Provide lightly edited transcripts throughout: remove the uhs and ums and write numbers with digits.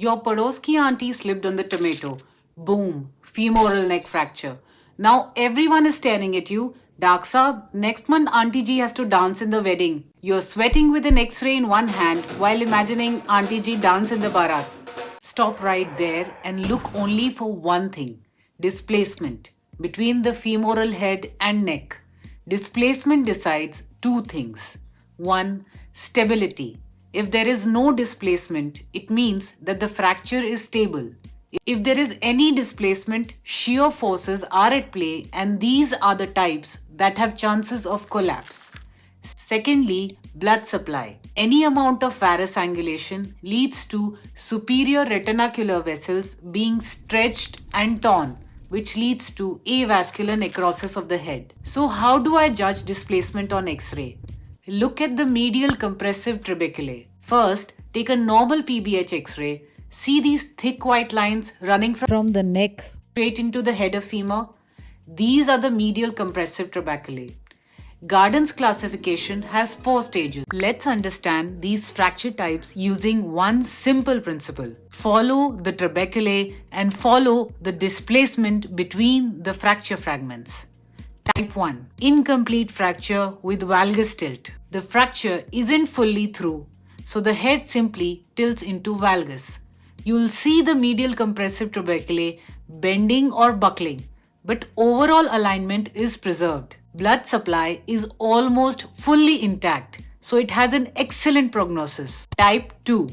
Your Podolsky auntie slipped on the tomato. Boom, femoral neck fracture. Now everyone is staring at you. Dark Saab, next month Auntie Ji has to dance in the wedding. You're sweating with an X-ray in one hand while imagining Auntie Ji dance in the barat. Stop right there and look only for one thing. Displacement between the femoral head and neck. Displacement decides two things. One, stability. If there is no displacement, it means that the fracture is stable. If there is any displacement, shear forces are at play, and these are the types that have chances of collapse. Secondly, blood supply. Any amount of varus angulation leads to superior retinacular vessels being stretched and torn, which leads to avascular necrosis of the head. So how do I judge displacement on X-ray? Look at the medial compressive trabeculae. First, take a normal PBH X-ray. See these thick white lines running from the neck straight into the head of femur? These are the medial compressive trabeculae. Gardner's classification has 4 stages. Let's understand these fracture types using one simple principle. Follow the trabeculae and follow the displacement between the fracture fragments. Type 1. Incomplete fracture with valgus tilt. The fracture isn't fully through, so the head simply tilts into valgus. You'll see the medial compressive trabeculae bending or buckling, but overall alignment is preserved. Blood supply is almost fully intact, so it has an excellent prognosis. Type 2.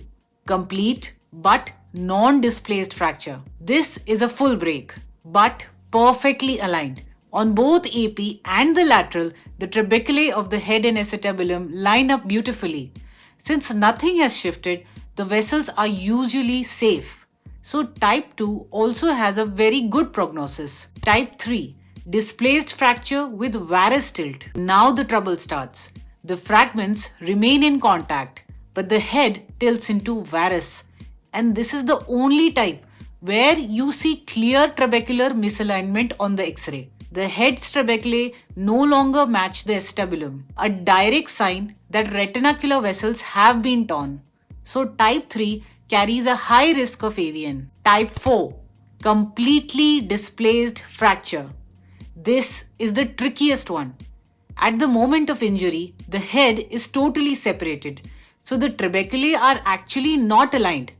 Complete but non-displaced fracture. This is a full break, but perfectly aligned. On both AP and the lateral, the trabeculae of the head and acetabulum line up beautifully. Since nothing has shifted, the vessels are usually safe. So type 2 also has a very good prognosis. Type 3. Displaced fracture with varus tilt. Now the trouble starts. The fragments remain in contact, but the head tilts into varus. And this is the only type where you see clear trabecular misalignment on the X-ray. The head's trabeculae no longer match the acetabulum, a direct sign that retinacular vessels have been torn. So type 3 carries a high risk of AVN. Type 4. Completely displaced fracture. This is the trickiest one. At the moment of injury, the head is totally separated, so the trabeculae are actually not aligned.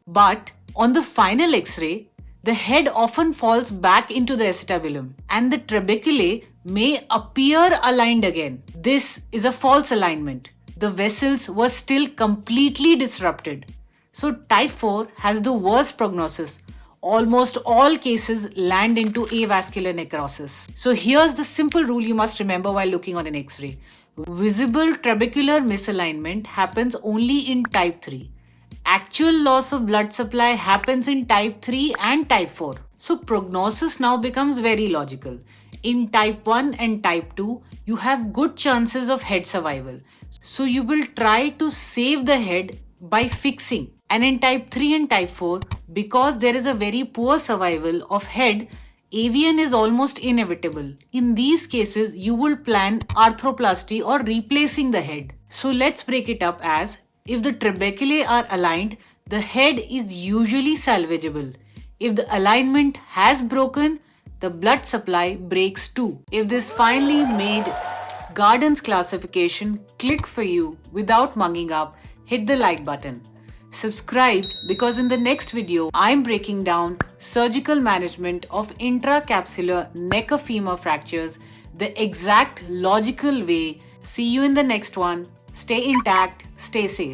But on the final X-ray, the head often falls back into the acetabulum and the trabeculae may appear aligned again. This is a false alignment. The vessels were still completely disrupted. So type 4 has the worst prognosis. Almost all cases land into avascular necrosis. So here's the simple rule you must remember while looking on an X-ray. Visible trabecular misalignment happens only in type 3. Actual loss of blood supply happens in type 3 and type 4. So prognosis now becomes very logical. In type 1 and type 2, you have good chances of head survival. So you will try to save the head by fixing. And in type 3 and type 4, because there is a very poor survival of head, AVN is almost inevitable. In these cases, you will plan arthroplasty or replacing the head. So let's break it up as, if the trabeculae are aligned, the head is usually salvageable. If the alignment has broken, the blood supply breaks too. If this finally made Gardner's classification click for you without mugging up, hit the like button. Subscribe because in the next video, I'm breaking down surgical management of intracapsular neck of femur fractures the exact logical way. See you in the next one. Stay intact, stay safe.